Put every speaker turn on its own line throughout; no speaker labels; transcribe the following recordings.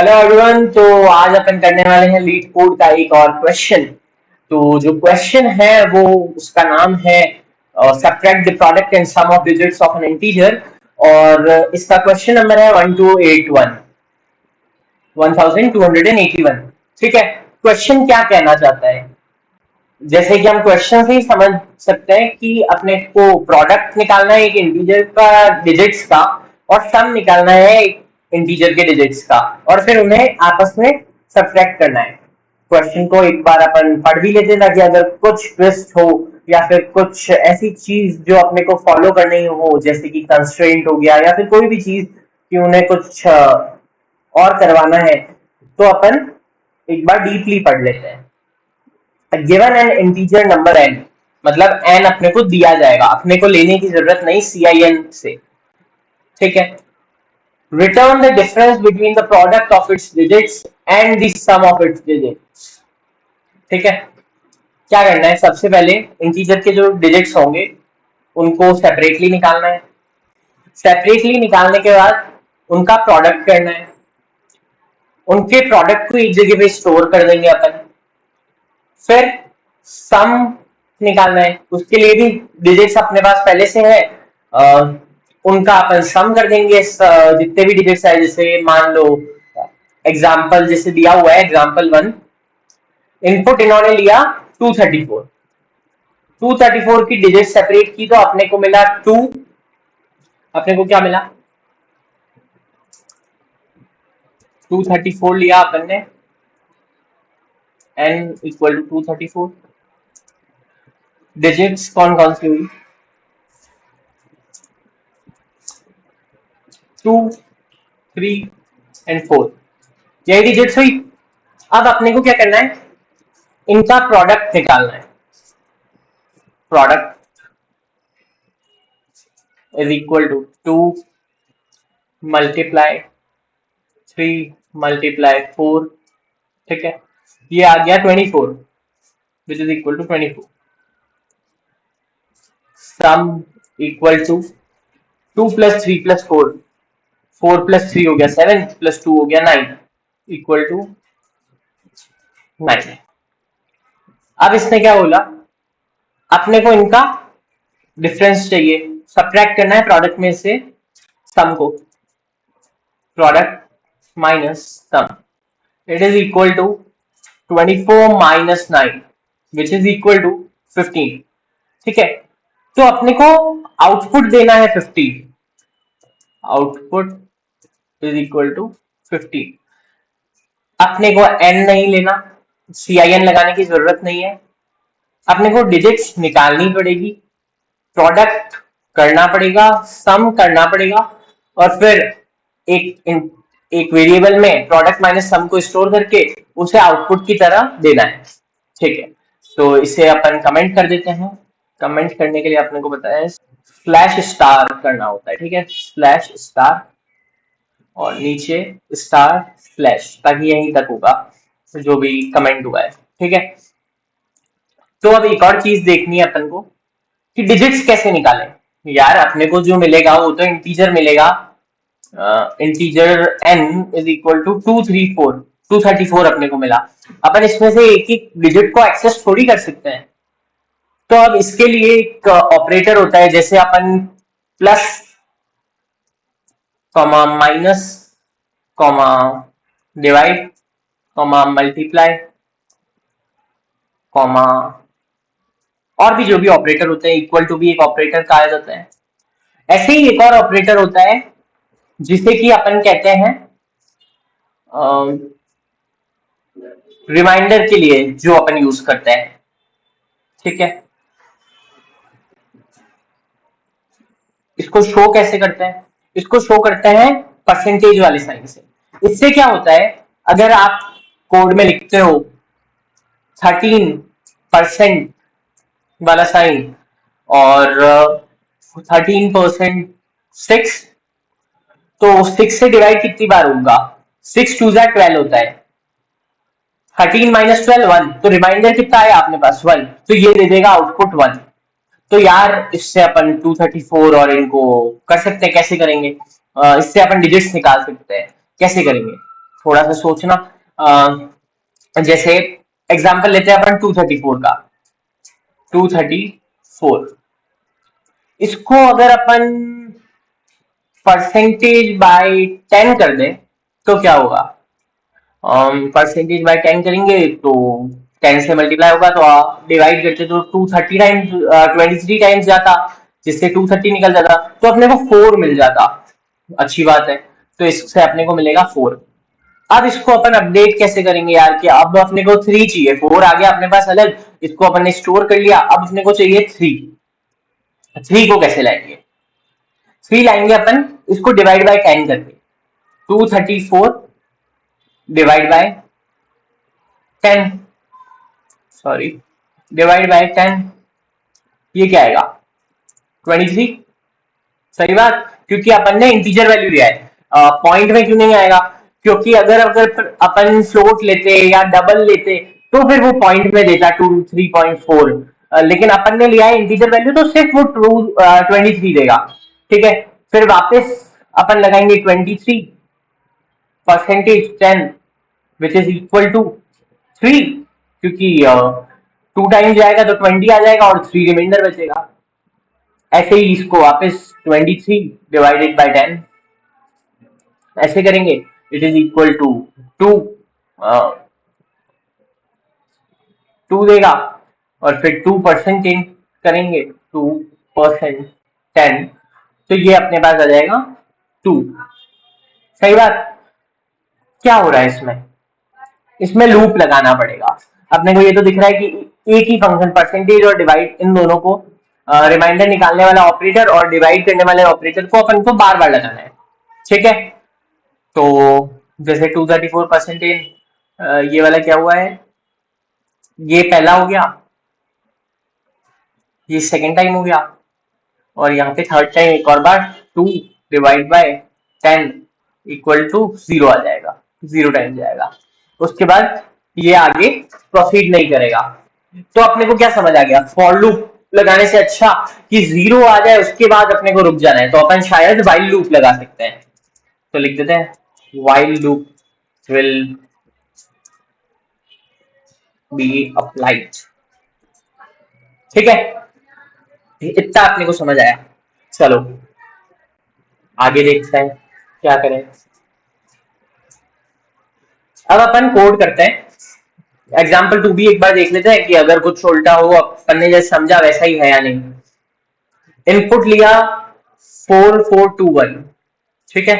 Hello everyone. तो आज अपन करने वाले हैं लीड कोड का एक और क्वेश्चन। तो जो क्वेश्चन है वो उसका नाम है subtract the product and sum of digits of an integer. और इसका क्वेश्चन नंबर है 1281। ठीक है। क्वेश्चन क्या कहना चाहता है, जैसे कि हम क्वेश्चन से ही समझ सकते हैं कि अपने को प्रोडक्ट निकालना है एक इंटीजर का डिजिट्स का, और सम निकालना है एक इंटीजर के डिजिट्स का, और फिर उन्हें आपस में सब्ट्रैक्ट करना है। क्वेश्चन को एक बार अपन पढ़ भी लेते हैं ताकि अगर कुछ ट्विस्ट हो या फिर कुछ ऐसी चीज जो अपने को फॉलो करनी हो, जैसे कि कंस्ट्रेंट हो गया या फिर कोई भी चीज कि उन्हें कुछ और करवाना है, तो अपन एक बार डीपली पढ़ लेते हैं। Given an integer number n, मतलब n अपने को दिया जाएगा, अपने को लेने की जरूरत नहीं CIN से। ठीक है। Return the difference between the product of its digits and the sum of its digits. ठीक है। क्या करना है, सबसे पहले इंटीजर के जो डिजिट्स होंगे उनको सेपरेटली निकालना है। सेपरेटली निकालने के बाद उनका प्रोडक्ट करना है। उनके प्रोडक्ट को एक जगह पे स्टोर कर देंगे अपन। फिर सम निकालना है, उसके लिए भी डिजिट्स अपने पास पहले से है, उनका अपन सम कर देंगे। जितने भी डिजिट्स है, जैसे मान लो एग्जाम्पल जैसे दिया हुआ है एग्जाम्पल 1, इनपुट इन्होंने लिया 234। 234 की डिजिट सेपरेट की तो अपने को मिला 2। अपने को क्या मिला, 234 लिया अपन ने, n इक्वल टू 234। डिजिट्स कौन कौन सी हुई, 2, 3 एंड 4, यही डिजिट्स हुई। अब अपने को क्या करना है, इनका प्रोडक्ट निकालना है। Product is equal to 2 multiply 3 multiply 4। ठीक है, ये आ गया 24, which is equal to 24। Sum equal to 2 plus 3 plus 4, 4 plus 3 हो गया 7 प्लस 2 हो गया 9, इक्वल टू 9। अब इसने क्या बोला, अपने को इनका डिफरेंस चाहिए, सब्ट्रैक्ट करना है प्रोडक्ट में से सम को। Product minus sum, it is equal to 24 minus 9, which is equal to 15। ठीक है, तो अपने को आउटपुट देना है 15। Output is equal to 15। अपने को n नहीं लेना, CIN लगाने की जरूरत नहीं है। अपने को डिजिट्स निकालनी पड़ेगी, प्रोडक्ट करना पड़ेगा, सम करना पड़ेगा, और फिर एक वेरिएबल में प्रोडक्ट माइनस सम को स्टोर करके उसे आउटपुट की तरह देना है। ठीक है, तो इसे अपन कमेंट कर देते हैं। कमेंट करने के लिए अपने को बताया है स्लैश स्टार करना होता है। ठीक है, स्लैश स्टार और नीचे स्टार स्लैश, ताकि यहीं तक होगा जो भी कमेंट हुआ है। ठीक है, तो अब एक और चीज देखनी है अपन को कि डिजिट्स कैसे निकालें। यार अपने को जो मिलेगा वो तो इंटीजर मिलेगा, integer n is equal to 234, 234 अपने को मिला। अपन इसमें से एक एक डिजिट को एक्सेस थोड़ी कर सकते हैं। तो अब इसके लिए एक ऑपरेटर होता है, जैसे अपन plus comma minus comma divide comma multiply comma, और भी जो भी ऑपरेटर होते हैं, इक्वल टू भी एक ऑपरेटर कहा जाता है। ऐसे ही एक और ऑपरेटर होता है जिसे कि अपन कहते हैं रिमाइंडर के लिए जो अपन यूज करते हैं। ठीक है, इसको शो कैसे करते हैं, इसको शो करते हैं परसेंटेज वाले साइन से। इससे क्या होता है, अगर आप कोड में लिखते हो 13% वाला साइन और 13% 6, तो 6 से डिवाइड कितनी बार होगा, 6 2 12 होता है। 13 माइनस 12 1, तो रिमाइंडर कितना है आपने पास 1, तो ये दे देगा आउटपुट 1। तो यार इससे अपन 234 और इनको कर सकते हैं। कैसे करेंगे, इससे अपन डिजिट्स निकाल सकते हैं। कैसे करेंगे, थोड़ा सा सोचना। जैसे एग्जांपल लेते हैं अपन 234 का। 234 इसको अगर अपन परसेंटेज बाय 10 कर दें तो क्या होगा? परसेंटेज बाय 10 करेंगे तो 10 से मल्टीप्लाई होगा, तो डिवाइड करते तो 230 टाइम्स 23 टाइम्स जाता, जिससे 230 निकल जाता, तो अपने को 4 मिल जाता। अच्छी बात है। तो इससे अपने को मिलेगा 4। अब इसको अपन अपडेट कैसे करेंगे यार, कि अब अपने को 3 चाहिए, 4 आ गया अपने पास अलग, इसको अपन ने स्टोर कर लिया, अब अपने को चाहिए 3। 3 को कैसे लाएंगे? 3 लाएंगे अपन इसको डिवाइड बाय 10 करके। 234 divide by 10, sorry, divide by 10, ये क्या आएगा? 23। सही बात, क्योंकि अपन ने इंटीजर वैल्यू लिया है। पॉइंट में क्यों नहीं आएगा? क्योंकि अगर अगर अपन फ्लोट लेते या डबल लेते तो फिर वो पॉइंट में देता 3.4, लेकिन अपन ने लिया है इंटीजर वैल्यू, तो सिर्फ वो 23 देगा। ठीक है, फिर वापस अपन लगाएंगे 23 percentage 10 which is equal to 3, क्योंकि 2 टाइम्स जाएगा तो 20 आ जाएगा और 3 रिमाइंडर बचेगा। ऐसे ही इसको वापस 23 डिवाइडेड बाय 10 ऐसे करेंगे, इट इज इक्वल टू 2, 2 देगा, और फिर 2% करेंगे, 2% 10, तो ये अपने पास आ जाएगा 2। सही बात। क्या हो रहा है इसमें? इसमें लूप लगाना पड़ेगा। अपने को ये तो दिख रहा है कि एक ही फंक्शन परसेंटेज और डिवाइड, इन दोनों को रिमाइंडर निकालने वाला ऑपरेटर और डिवाइड करने वाले ऑपरेटर को अपन को बार बार लगाना है। ठीक है, तो जैसे 234 परसेंटेज, ये वाला क्या हुआ है, ये पहला हो गया, ये सेकेंड टाइम हो गया, और यहाँ पे थर्ड टाइम एक और बार 2 डिवाइड बाय 10 इक्वल टू 0 आ जाएगा, 0 टाइम जाएगा। उसके बाद ये आगे प्रोसीड नहीं करेगा। तो अपने को क्या समझ आ गया? फॉर लूप लगाने से अच्छा कि 0 आ जाए उसके बाद अपने को रुक जाना है, तो अपन शायद व्हाइल लूप लगा सकते हैं। तो लिख देते हैं while loop will be applied. ठीक है, इतना अपने को समझ आया। चलो आगे देखते हैं क्या करें। अब अपन कोड करते हैं। एग्जाम्पल 2 भी एक बार देख लेते हैं कि अगर कुछ उल्टा हो, अपन ने जैसे समझा वैसा ही है या नहीं। इनपुट लिया 4421, ठीक है,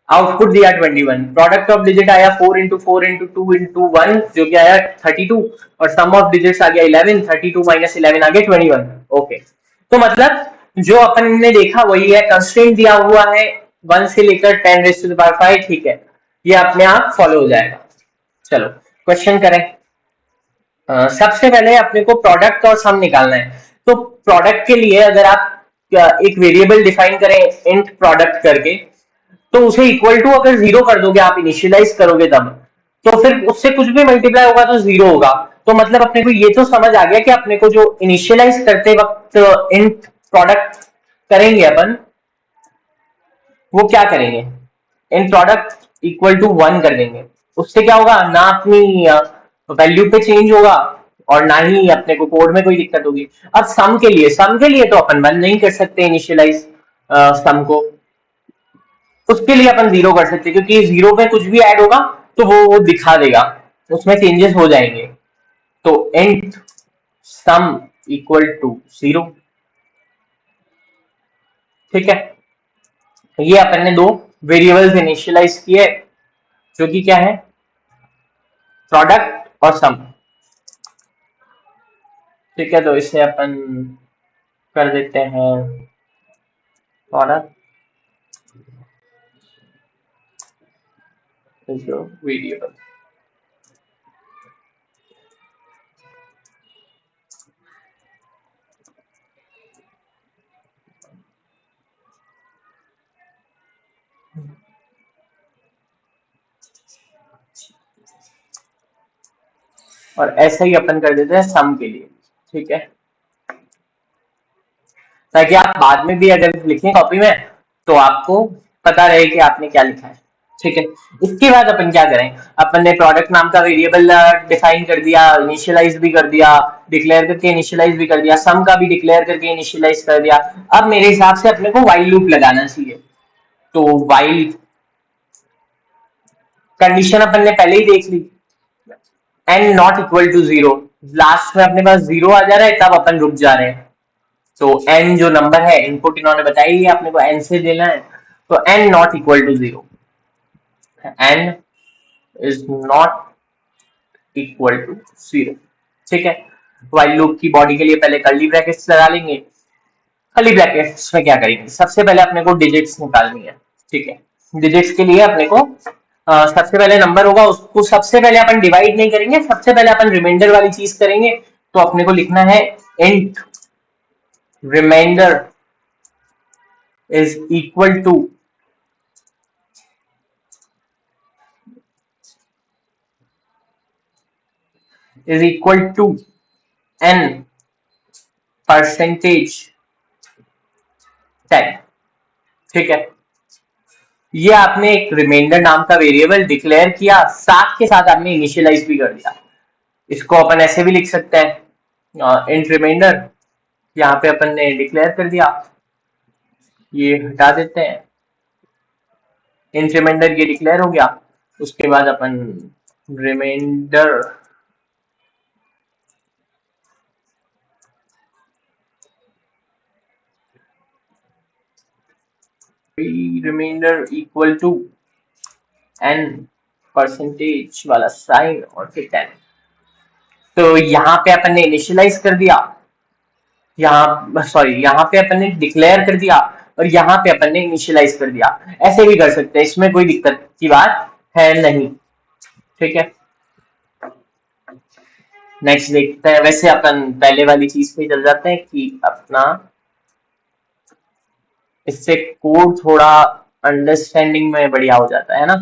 आउटपुट दिया 21, प्रोडक्ट ऑफ डिजिट आया 4 इंटू 4 इंटू 2 इंटू 1 जो कि आया 32, और सम ऑफ डिजिट्स आ गया 11, 32 माइनस 11 आ गया 21। ओके, तो मतलब जो अपन ने देखा वही है, कंस्ट्रेंट दिया हुआ है 1 से लेकर 10 रेज़ टू द पावर 5, ठीक है, ये अपने आप फॉलो हो जाएगा। चलो क्वेश्चन करें। सबसे पहले अपने को प्रोडक्ट और सम निकालना है। तो प्रोडक्ट के लिए अगर आप एक वेरिएबल डिफाइन करें इंट प्रोडक्ट करके, तो उसे इक्वल टू अगर 0 कर दोगे, आप इनिशियलाइज करोगे तब, तो फिर उससे कुछ भी मल्टीप्लाई होगा तो 0 होगा। तो मतलब अपने को ये तो समझ आ गया कि अपने को जो इनिशियलाइज करते वक्त इंट प्रोडक्ट करेंगे अपन, वो क्या करेंगे, इन प्रोडक्ट इक्वल टू 1 कर देंगे। उससे क्या होगा, ना अपनी वैल्यू पे चेंज होगा और ना ही अपने को कोड में कोई दिक्कत होगी। अब सम के लिए तो अपन 1 नहीं कर सकते इनिशियलाइज सम को, उसके लिए अपन 0 कर सकते, क्योंकि 0 पे कुछ भी ऐड होगा तो वो दिखा देगा, उसमें चेंजेस हो जाएंगे। तो इंट सम इक्वल टू 0। ठीक है, ये अपन ने दो वेरिएबल्स इनिशियलाइज किए, जो कि क्या है, प्रोडक्ट और सम। ठीक है, तो इसे अपन कर देते हैं प्रोडक्ट वेरिएबल। और ऐसा ही अपन कर देते हैं सम के लिए। ठीक है, ताकि आप बाद में भी अगर लिखें कॉपी में तो आपको पता रहे कि आपने क्या लिखा है। ठीक है। इसके बाद अपन क्या करें, अपन ने प्रोडक्ट नाम का वेरिएबल डिफाइन कर दिया, इनिशियलाइज भी कर दिया, डिक्लेयर करके इनिशियलाइज भी कर दिया, सम का भी डिक्लेयर करके इनिशियलाइज कर दिया। अब मेरे हिसाब से अपने को व्हाइल लूप लगाना चाहिए। तो व्हाइल कंडीशन अपन ने पहले ही देख ली, N not equal to zero, last में अपने पास जीरो आ जा रहा है, तब अपन रुक जा रहे हैं। तो एन जो नंबर है, इनपुट इन्होंने बताई है, अपने को एन से देना है, तो N not equal to zero, N is not equal to zero. ठीक है। व्हाइल लूप की बॉडी के लिए पहले कर्ली ब्रैकेट्स लगा लेंगे। कर्ली ब्रैकेट्स में क्या करेंगे, सबसे पहले अपने को डिजिट्स निकालनी है। ठीक है। डिजिट्स के लिए अपने को सबसे पहले नंबर होगा, उसको सबसे पहले अपन डिवाइड नहीं करेंगे, सबसे पहले अपन रिमाइंडर वाली चीज करेंगे। तो अपने को लिखना है int remainder is equal to n percentage 10। ठीक है। ये आपने एक रिमाइंडर नाम का वेरिएबल डिक्लेयर किया, साथ के साथ आपने इनिशियलाइज भी कर दिया। इसको अपन ऐसे भी लिख सकते हैं, इंट रिमाइंडर, यहाँ पे अपन ने डिक्लेयर कर दिया, ये हटा देते हैं, इंट रिमाइंडर ये डिक्लेयर हो गया। उसके बाद अपन remainder remainder equal to n percentage वाला साइन और फिर 10। तो यहाँ पे अपन ने इनिशियलाइज कर दिया, यहाँ सॉरी यहाँ पे अपन ने डिक्लेयर कर दिया, और यहाँ पे अपन ने इनिशियलाइज कर दिया। ऐसे भी कर सकते हैं, इसमें कोई दिक्कत की बात है नहीं। ठीक है। नेक्स्ट देखते हैं, वैसे अपन पहले वाली चीज पे चल जाते हैं कि अपना इससे कोड थोड़ा अंडरस्टैंडिंग में बढ़िया हो जाता है ना,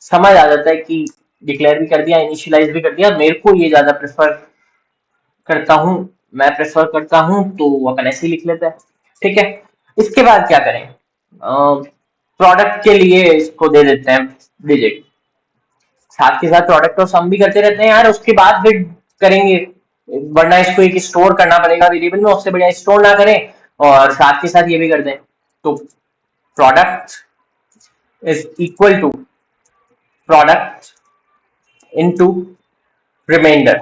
समझ आ जाता है कि डिक्लेयर भी कर दिया, इनिशियलाइज भी कर दिया। मेरे को ये ज्यादा प्रेफर करता हूँ, मैं प्रेफर करता हूँ, तो अपन ऐसे ही लिख लेते हैं। ठीक है। इसके बाद क्या करें, प्रोडक्ट के लिए इसको दे देते हैं डिजिट, साथ के साथ प्रोडक्ट और सम भी करते रहते हैं यार, उसके बाद फिर करेंगे, वरना इसको एक स्टोर करना पड़ेगा वेरिएबल में, उससे बढ़िया स्टोर ना करें और साथ के साथ ये भी कर दें। तो product is equal to product into remainder.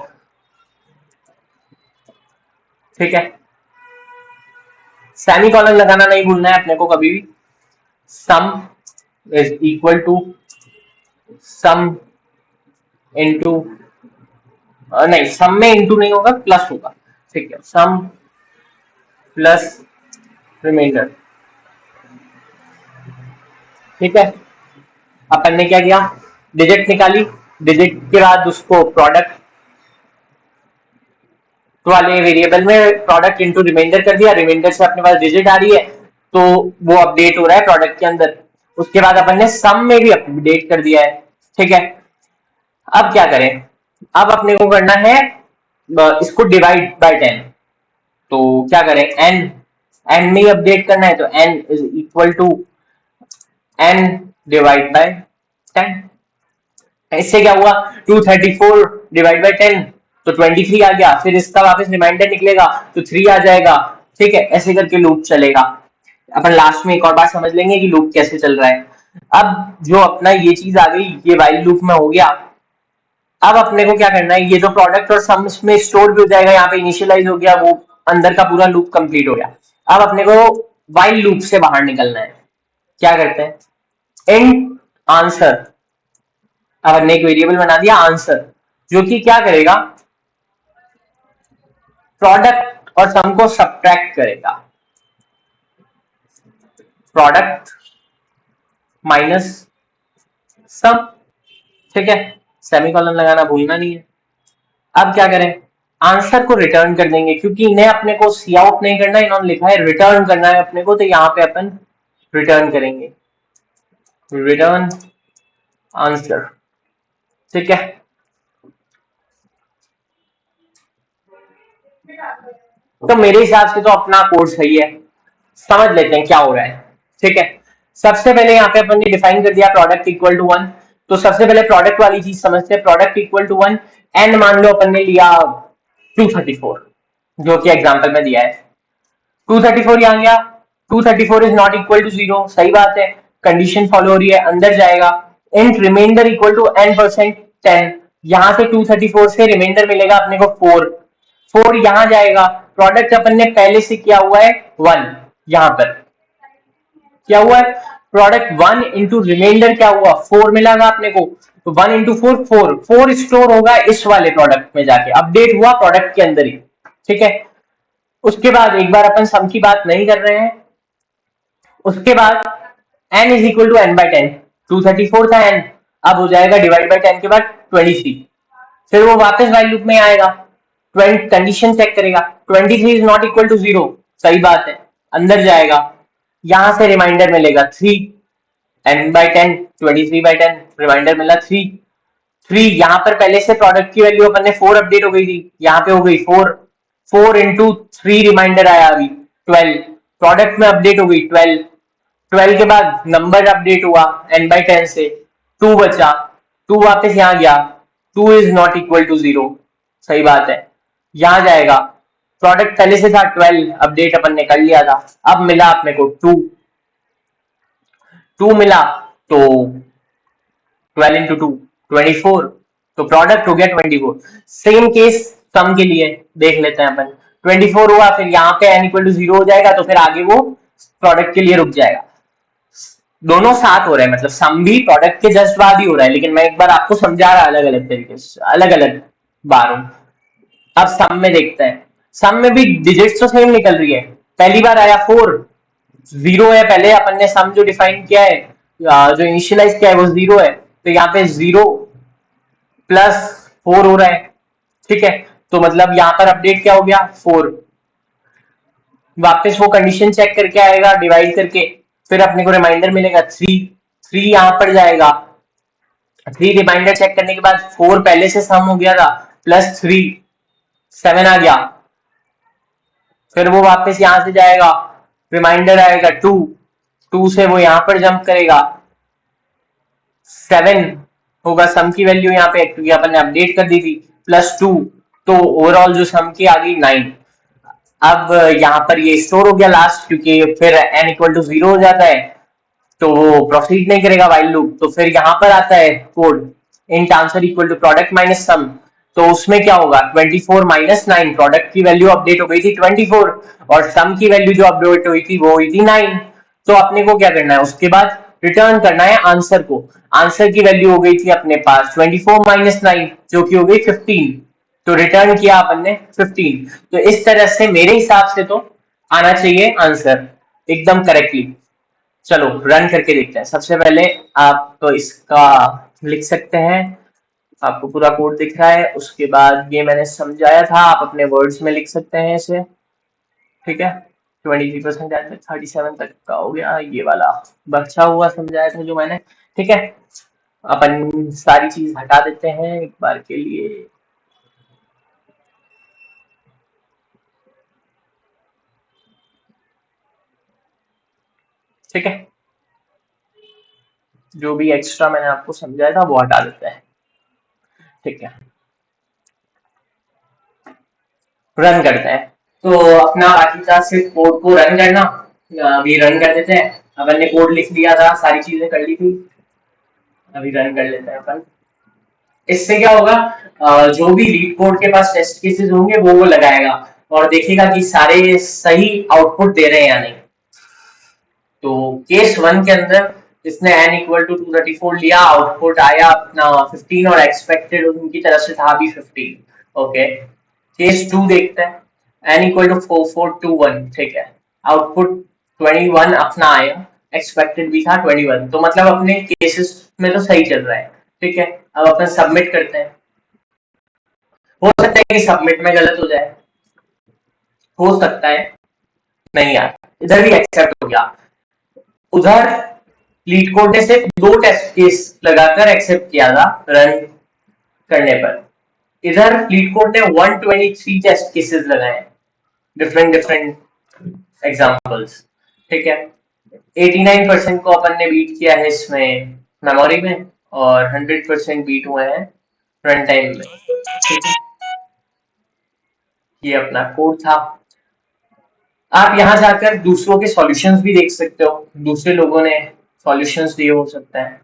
ठीक है। सेमीकोलन लगाना नहीं भूलना है अपने को कभी भी। Sum is equal to sum into, नहीं सम में इनटू नहीं होगा, प्लस होगा। ठीक है। Sum plus remainder. ठीक है। अपन ने क्या किया, डिजिट निकाली, डिजिट के बाद उसको प्रोडक्ट वाले वेरिएबल में प्रोडक्ट इनटू रिमाइंडर कर दिया, रिमाइंडर से अपने पास डिजिट आ रही है, तो वो अपडेट हो रहा है प्रोडक्ट के अंदर। उसके बाद अपन ने सम में भी अपडेट कर दिया है। ठीक है। अब क्या करें, अब अपने को करना है इसको डिवाइड बाय 10। तो क्या करें, एन एन में ही अपडेट करना है, तो N is equal to N divide by 10। इससे क्या हुआ, 234 डिवाइड बाय 10, तो 23 आ गया, फिर इसका वापस रिमाइंडर निकलेगा तो 3 आ जाएगा। ठीक है। ऐसे करके लूप चलेगा। अपन लास्ट में एक और बात समझ लेंगे कि लूप कैसे चल रहा है। अब जो अपना ये चीज आ गई, ये व्हाइल लूप में हो गया। अब अपने को क्या करना है, ये जो प्रोडक्ट और सम में स्टोर भी हो जाएगा, यहाँ पे इनिशियलाइज हो गया, वो अंदर का पूरा लूप कंप्लीट हो गया। अब अपने को व्हाइल लूप से बाहर निकलना है। क्या करते हैं, इंट आंसर, अब हमने एक वेरिएबल बना दिया आंसर, जो कि क्या करेगा, प्रोडक्ट और सम को सब्ट्रैक्ट करेगा। प्रोडक्ट माइनस सम। ठीक है। सेमीकोलन लगाना भूलना नहीं है। अब क्या करें, आंसर को रिटर्न कर देंगे, क्योंकि इन्हें अपने को सी आउट नहीं करना, इन्होंने लिखा है रिटर्न करना है अपने को, तो यहाँ पे अपन रिटर्न करेंगे, रिटर्न आंसर। ठीक है। तो मेरे हिसाब से तो अपना कोड सही है, समझ लेते हैं क्या हो रहा है। ठीक है। सबसे पहले यहाँ पे अपन ने डिफाइन कर दिया प्रोडक्ट इक्वल टू 1, तो सबसे पहले प्रोडक्ट वाली चीज समझते हैं। प्रोडक्ट इक्वल टू 1 एंड मान लो अपन ने लिया 234, जो कि एग्जांपल में दिया है। 234 यहाँ गया, 234 इज नॉट इक्वल टू 0, सही बात है, कंडीशन फॉलो हो रही है, अंदर जाएगा। Int remainder equal to n% 10, यहाँ से 234 से रिमाइंडर मिलेगा अपने को 4, 4 यहाँ जाएगा। प्रोडक्ट अपन ने पहले से किया हुआ है 1, यहाँ पर क्या हुआ है, प्रोडक्ट 1 इंटू रिमाइंडर क्या हुआ 4 मिलेगा अपने को, तो 1 इंटू 4 4, 4 स्टोर होगा इस वाले प्रोडक्ट में जाके, अपडेट हुआ प्रोडक्ट के अंदर ही, ठीक है। उसके बाद एक बार अपन सम की बात नहीं कर रहे हैं, उसके बाद n is equal to n by 10, 234 था n, अब हो जाएगा डिवाइड बाई 10 के बाद 23, फिर वो वापस वाइल लूप में आएगा, 20 कंडीशन चेक करेगा, 23 इज नॉट इक्वल टू 0, सही बात है, अंदर जाएगा, यहां से रिमाइंडर मिलेगा 3, n बाई 10, 23 बाई 10, रिमाइंडर मिला 3, 3 यहाँ पर पहले से प्रोडक्ट की वैल्यू अपन ने 4 अपडेट हो गई थी, यहाँ पे हो गई 4, 4 इंटू 3 रिमाइंडर आया अभी 12, प्रोडक्ट में अपडेट हो गई 12, 12 के बाद नंबर अपडेट हुआ n बाई 10 से 2 बचा, 2 वापस यहाँ गया, 2 इज नॉट इक्वल टू 0, सही बात है, यहाँ जाएगा, प्रोडक्ट पहले से था 12, अपडेट अपन ने कर लिया था, अब मिला अपने को 2, 2 मिला तो 12 इंटू 2 24, तो प्रोडक्ट हो गया 24। सेम केस सम के लिए देख लेते हैं अपन, 24 हुआ, फिर यहाँ पे n इक्वल टू 0 हो जाएगा, तो फिर आगे वो प्रोडक्ट के लिए रुक जाएगा। दोनों साथ हो रहे हैं, मतलब सम भी प्रोडक्ट के जस्ट बाद ही हो रहा है, लेकिन मैं एक बार आपको समझा रहा अलग अलग तरीके से, अलग अलग बारों। अब सम में देखते हैं, सम में भी डिजिट्स तो सेम निकल रही है, पहली बार आया 4, 0 है, पहले अपन ने सम जो डिफाइन किया है, जो इनिशियलाइज किया है वो 0 है, तो यहाँ पे 0 प्लस 4 हो रहा है, ठीक है, तो मतलब यहाँ पर अपडेट क्या हो गया 4, वापस वो कंडीशन चेक करके आएगा डिवाइड करके, फिर अपने को रिमाइंडर मिलेगा 3, 3 यहाँ पर जाएगा, 3 रिमाइंडर चेक करने के बाद 4 पहले से सम हो गया था, प्लस 3 7 आ गया, फिर वो वापस यहां से जाएगा, रिमाइंडर आएगा 2, 2 से वो यहां पर जंप करेगा, 7 होगा सम की वैल्यू यहाँ पे, क्योंकि अपन ने अपडेट कर दी थी, प्लस 2, तो ओवरऑल जो सम की आ गई 9। अब यहाँ पर ये स्टोर हो गया लास्ट, क्योंकि फिर n इक्वल टू 0 हो जाता है, तो वो प्रोसीड नहीं करेगा वाइल लूप, तो फिर यहाँ पर आता है code int answer equal to product minus sum, तो उसमें क्या होगा 24 माइनस 9, प्रोडक्ट की वैल्यू अपडेट हो गई थी 24 और सम की वैल्यू जो अपडेट हुई थी वो हुई थी 9, तो अपने को क्या करना है, उसके बाद रिटर्न करना है आंसर को, आंसर की वैल्यू हो गई थी अपने पास 24 माइनस 9 जो कि हो गई 15, तो रिटर्न किया अपन ने 15, तो इस तरह से मेरे हिसाब से तो आना चाहिए आंसर एकदम करेक्टली। चलो रन करके देखते हैं। सबसे पहले आप तो इसका लिख सकते हैं, आपको पूरा कोड दिख रहा है, उसके बाद ये मैंने समझाया था, आप अपने वर्ड्स में लिख सकते हैं इसे, ठीक है। 23% 37 तक का हो गया, ये वाला बचा हुआ समझाया था जो मैंने, ठीक है। अपन सारी चीज हटा देते हैं एक बार के लिए, ठीक है, जो भी एक्स्ट्रा मैंने आपको समझाया था वो हटा देते हैं, ठीक है, रन करते हैं। तो अपना बाकी था सिर्फ कोड को रन करना, अभी रन कर देते हैं, अपन ने कोड लिख दिया था, सारी चीजें कर ली थी, अभी रन कर लेते हैं अपन। इससे क्या होगा, जो भी लीड कोड के पास टेस्ट केसेस होंगे वो लगाएगा और देखेगा कि सारे सही आउटपुट दे रहे हैं या नहीं। तो केस 1 के अंदर इसने n इक्वल टू 234 लिया, आउटपुट आया अपना 15 और एक्सपेक्टेड उनकी तरफ से था भी 15, ओके। केस 2 देखते हैं, n इक्वल टू 4421, ठीक है, आउटपुट 21 अपना आया, एक्सपेक्टेड भी था 21, तो मतलब अपने केसेस में तो सही चल रहा है, ठीक है। अब अपन सबमिट करते हैं, हो सकता है कि सबमिट में गलत हो जाए, हो सकता है, नहीं यार इधर भी एक्सेप्ट हो गया, उधर लीड कोड ने सिर्फ 2 टेस्ट केस लगाकर एक्सेप्ट किया था रन करने पर, इधर लीड कोड ने 123 टेस्ट केसेस लगाए, डिफरेंट डिफरेंट एग्जांपल्स, ठीक है। 89% को अपन ने बीट किया है इसमें मेमोरी में, और 100% बीट हुए हैं रन टाइम में। ठीक है, ये अपना कोड था। आप यहाँ जाकर दूसरों के सॉल्यूशंस भी देख सकते हो, दूसरे लोगों ने सॉल्यूशंस दिए हो सकते हैं।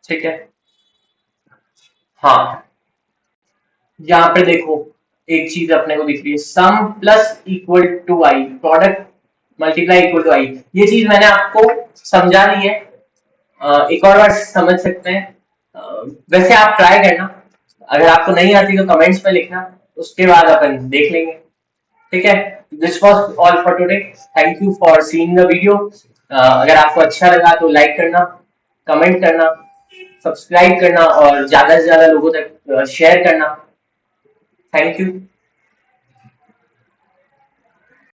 ठीक है, हाँ, यहाँ पे देखो एक चीज अपने को दिख रही है, sum plus equal to I, product multiply equal to I. ये चीज मैंने आपको समझा दी है, एक और बार समझ सकते हैं। वैसे आप ट्राई करना, अगर आपको नहीं आती तो कमेंट्स में लिखना, उसके बाद अपन देख लेंगे। ठीक है, this was all for today, thank you for seeing the video. अगर आपको अच्छा लगा तो लाइक करना, कमेंट करना, सब्सक्राइब करना और ज्यादा से ज्यादा लोगों तक शेयर करना। Thank you.